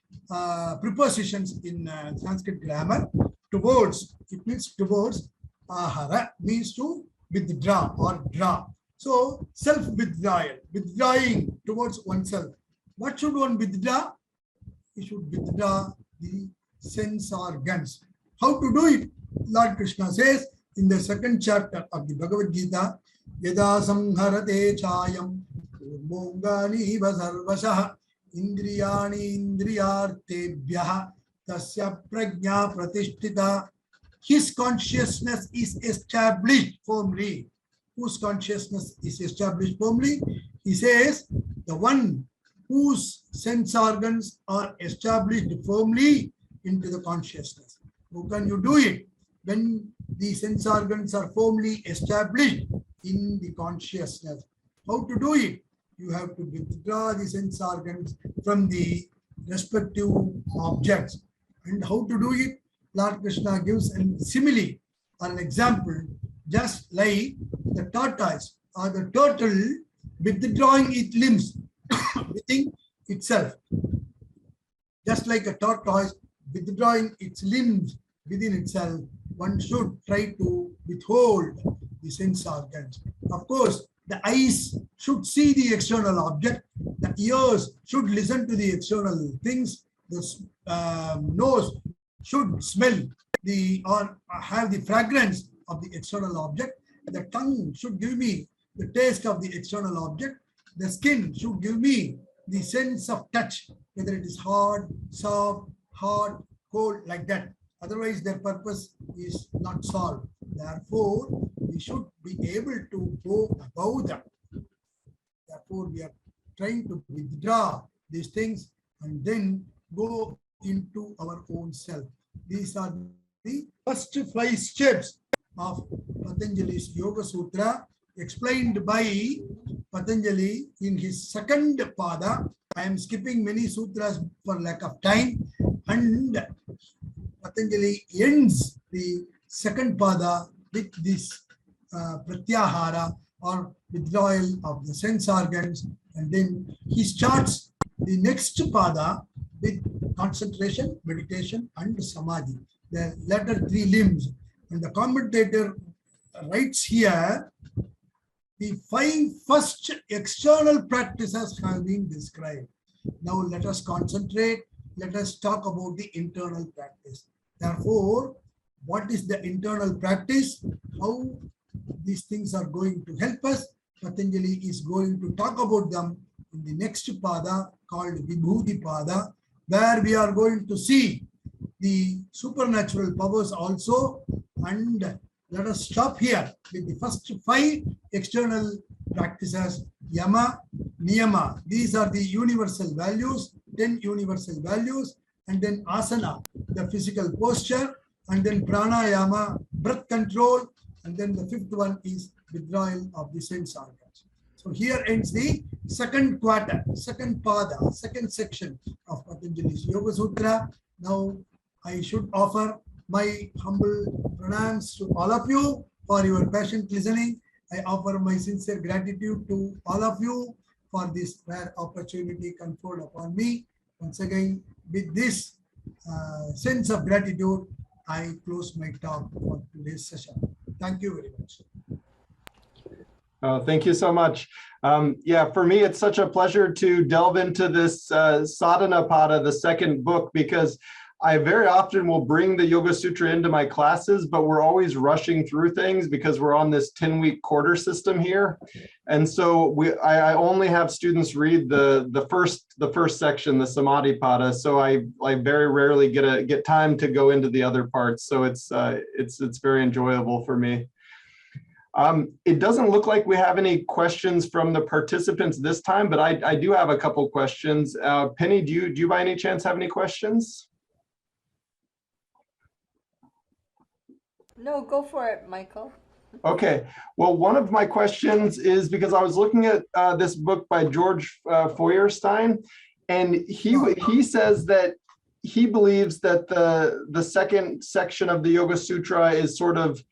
Speaker 2: prepositions in Sanskrit grammar. Towards, it means towards. Ahara means to withdraw or draw. So self-withdrawal, withdrawing towards oneself. What should one withdraw? He should withdraw the sense organs. How to do it? Lord Krishna says in the 2nd chapter of the Bhagavad Gita, Yada samharate chayam mongani vasarvasah indriyani indriyartebhyah tasya prajna pratishtita. His consciousness is established firmly. Whose consciousness is established firmly? He says, the one whose sense organs are established firmly into the consciousness. How can you do it? When the sense organs are firmly established in the consciousness. How to do it? You have to withdraw the sense organs from the respective objects. And how to do it? Lord Krishna gives a simile or an example, just like the tortoise or the turtle withdrawing its limbs within itself. Just like a tortoise withdrawing its limbs within itself, one should try to withhold the sense organs. Of course, The eyes should see the external object. The ears should listen to the external things. The nose should smell or have the fragrance of the external object. The tongue should give me the taste of the external object. The skin should give me the sense of touch, whether it is hard, soft, hot, cold, like that. Otherwise, their purpose is not solved. Therefore, we should be able to go above them. Therefore, we are trying to withdraw these things and then go into our own self. These are the first 5 steps of Patanjali's Yoga Sutra, explained by Patanjali in his second pada. I am skipping many sutras for lack of time, and Patanjali ends the second pada with this pratyahara, or withdrawal of the sense organs, and then he starts the next pada with concentration, meditation, and samadhi, the latter 3 limbs. And the commentator writes here, the 5 first external practices have been described. Now let us concentrate. Let us talk about the internal practice. Therefore, what is the internal practice? How these things are going to help us? Patanjali is going to talk about them in the next pada called Vibhuti pada, where we are going to see the supernatural powers also. And let us stop here with the first 5 external practices. Yama, Niyama, these are the universal values, 10 universal values, and then asana, the physical posture, and then pranayama, breath control, and then the 5th one is withdrawal of the sense organs. So here ends the second quarter, second pada, second section of Patanjali's Yoga Sutra. Now I should offer my humble pranams to all of you for your patient listening. I offer my sincere gratitude to all of you for this rare opportunity conferred upon me. Once again, with this sense of gratitude, I close my talk for today's session. Thank you very much.
Speaker 1: Thank you so much. Yeah, for me, it's such a pleasure to delve into this Sadhana Pada, the second book, because I very often will bring the Yoga Sutra into my classes, but we're always rushing through things because we're on this 10-week quarter system here. And so I only have students read the first section, the Samadhi Pada. So I very rarely get time to go into the other parts. So it's very enjoyable for me. It doesn't look like we have any questions from the participants this time, but I do have a couple questions. Penny, do you by any chance have any questions?
Speaker 3: No, go for it, Michael.
Speaker 1: Okay, well, one of my questions is because I was looking at this book by George Feuerstein, and he says that he believes that the second section of the Yoga Sutra is sort of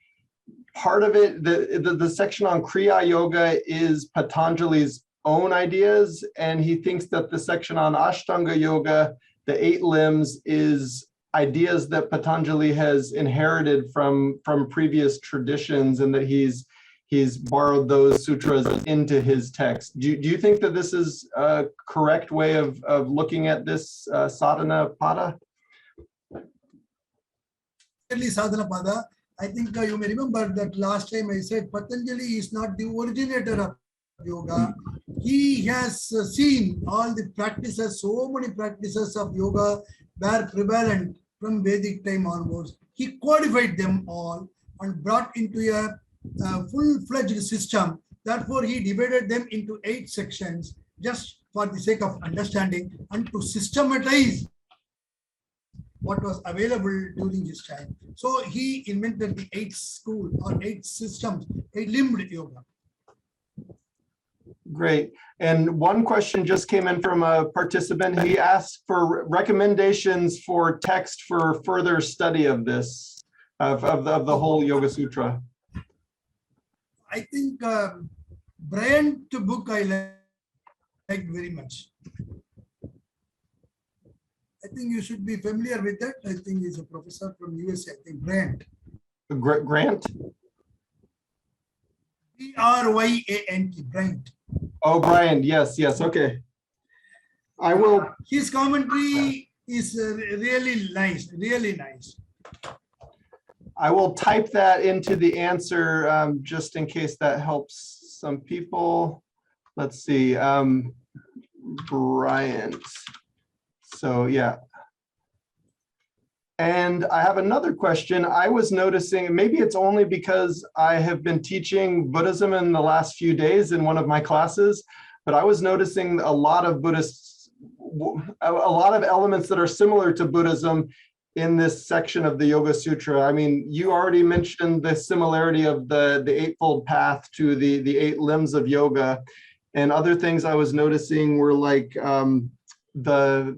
Speaker 1: part of it. The section on Kriya Yoga is Patanjali's own ideas, and he thinks that the section on Ashtanga Yoga, the 8 limbs, is ideas that Patanjali has inherited from previous traditions, and that he's borrowed those sutras into his text. Do you think that this is a correct way of looking at this sadhana pada?
Speaker 2: Sadhana pada, I think you may remember that last time I said Patanjali is not the originator of yoga. He has seen all the practices, so many practices of yoga were prevalent from Vedic time onwards. He codified them all and brought into a full-fledged system. Therefore, he divided them into 8 sections just for the sake of understanding and to systematize what was available during his time. So he invented the 8 school or 8 systems, 8-limbed yoga.
Speaker 1: Great. And one question just came in from a participant. He asked for recommendations for text for further study of this, of the whole Yoga Sutra.
Speaker 2: I think Bryant book I like very much. I think you should be familiar with that. I think he's a professor from USA. I think Bryant.
Speaker 1: Grant?
Speaker 2: Bryant. Bryant.
Speaker 1: Oh, Brian. Yes, yes. Okay. I will.
Speaker 2: His commentary is really nice, really nice.
Speaker 1: I will type that into the answer just in case that helps some people. Let's see. Bryant. So yeah. And I have another question. I was noticing, maybe it's only because I have been teaching Buddhism in the last few days in one of my classes, but I was noticing a lot of Buddhists, a lot of elements that are similar to Buddhism in this section of the Yoga Sutra. I mean, you already mentioned the similarity of the Eightfold Path to the 8 limbs of yoga. And other things I was noticing were like the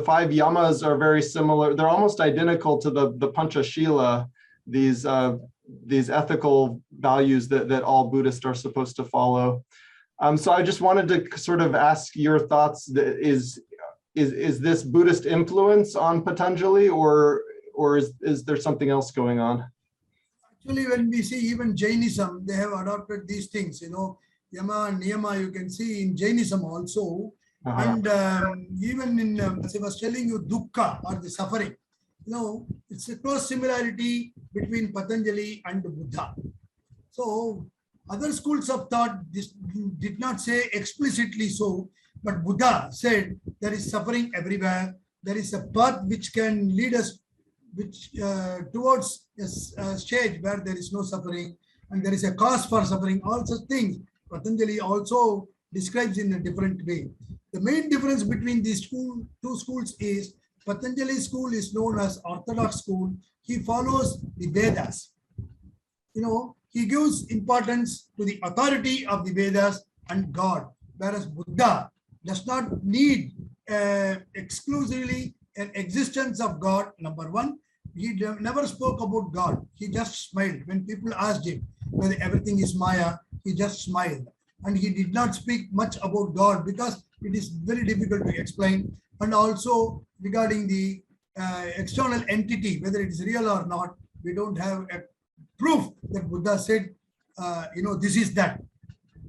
Speaker 1: 5 yamas are very similar. They're almost identical to the Panchashila, these ethical values that all Buddhists are supposed to follow. So I just wanted to sort of ask your thoughts. Is this Buddhist influence on Patanjali, or is there something else going on?
Speaker 2: Actually, when we see even Jainism, they have adopted these things, Yama and Niyama, you can see in Jainism also. And even in, as I was telling you, dukkha or the suffering, it's a close similarity between Patanjali and Buddha. So other schools of thought this did not say explicitly so, but Buddha said there is suffering everywhere. There is a path which can lead us towards a stage where there is no suffering, and there is a cause for suffering, all such things. Patanjali also describes in a different way. The main difference between these two schools is Patanjali's school is known as Orthodox school. He follows the Vedas. He gives importance to the authority of the Vedas and God, whereas Buddha does not need exclusively an existence of God. Number one, he never spoke about God. He just smiled. When people asked him whether everything is Maya, he just smiled. And he did not speak much about God because it is very difficult to explain. And also regarding the external entity, whether it is real or not, we don't have a proof that Buddha said, this is that.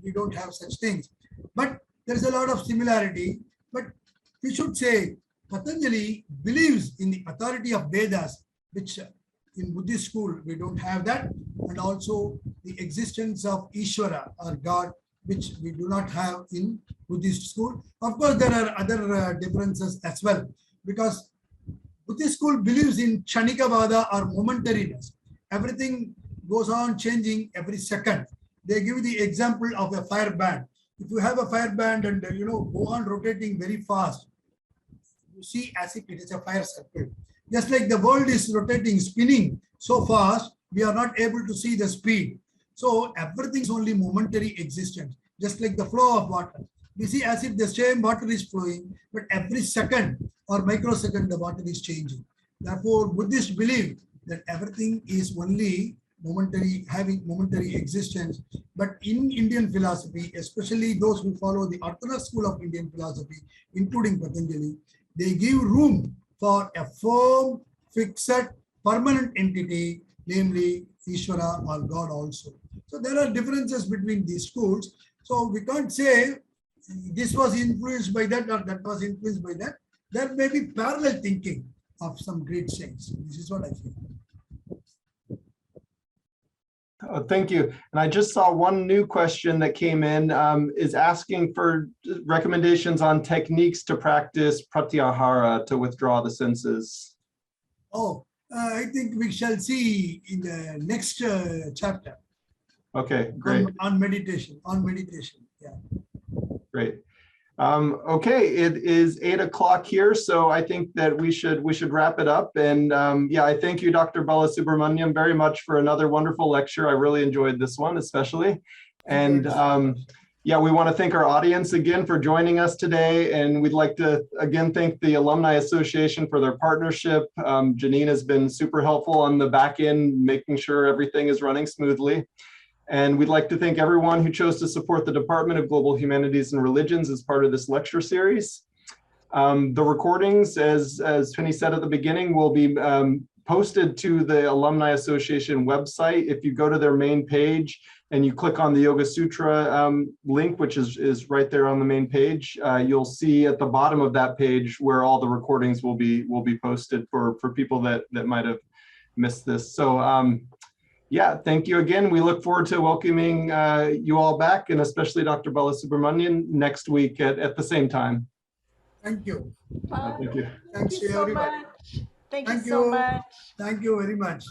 Speaker 2: We don't have such things. But there is a lot of similarity. But we should say Patanjali believes in the authority of Vedas, which in Buddhist school we don't have that, and also the existence of Ishvara or God, which we do not have in Buddhist school. Of course, there are other differences as well, because Buddhist school believes in Kshanikavada or momentariness. Everything goes on changing every second. They give the example of a fire band. If you have a fire band and go on rotating very fast, you see as if it is a fire circle. Just like the world is rotating, spinning so fast, we are not able to see the speed. So everything is only momentary existence, just like the flow of water. We see as if the same water is flowing, but every second or microsecond, the water is changing. Therefore, Buddhists believe that everything is only momentary, having momentary existence. But in Indian philosophy, especially those who follow the Orthodox school of Indian philosophy, including Patanjali, they give room for a firm, fixed, permanent entity, namely Ishvara or God also. So there are differences between these schools. So we can't say this was influenced by that or that was influenced by that. There may be parallel thinking of some great saints. This is what I feel.
Speaker 1: Oh, thank you. And I just saw one new question that came in, is asking for recommendations on techniques to practice pratyahara, to withdraw the senses.
Speaker 2: Oh, I think we shall see in the next chapter.
Speaker 1: Okay, great.
Speaker 2: On meditation, yeah.
Speaker 1: Great. Okay, it is 8 o'clock here, so I think that we should wrap it up. And yeah, I thank you, Dr. Balasubramanian, very much for another wonderful lecture. I really enjoyed this one, especially. And yeah, we want to thank our audience again for joining us today. And we'd like to again thank the Alumni Association for their partnership. Janine has been super helpful on the back end, making sure everything is running smoothly. And we'd like to thank everyone who chose to support the Department of Global Humanities and Religions as part of this lecture series. The recordings, as Penny said at the beginning, will be posted to the Alumni Association website. If you go to their main page and you click on the Yoga Sutra link, which is right there on the main page, you'll see at the bottom of that page where all the recordings will be posted for people that might have missed this. So yeah, thank you again. We look forward to welcoming you all back, and especially Dr. Balasubramanian next week at the same time.
Speaker 2: Thank you.
Speaker 1: Thank you.
Speaker 2: Thanks
Speaker 3: Thank you
Speaker 2: to
Speaker 3: so
Speaker 2: everybody.
Speaker 3: much. Thank you so much.
Speaker 2: Thank you very much.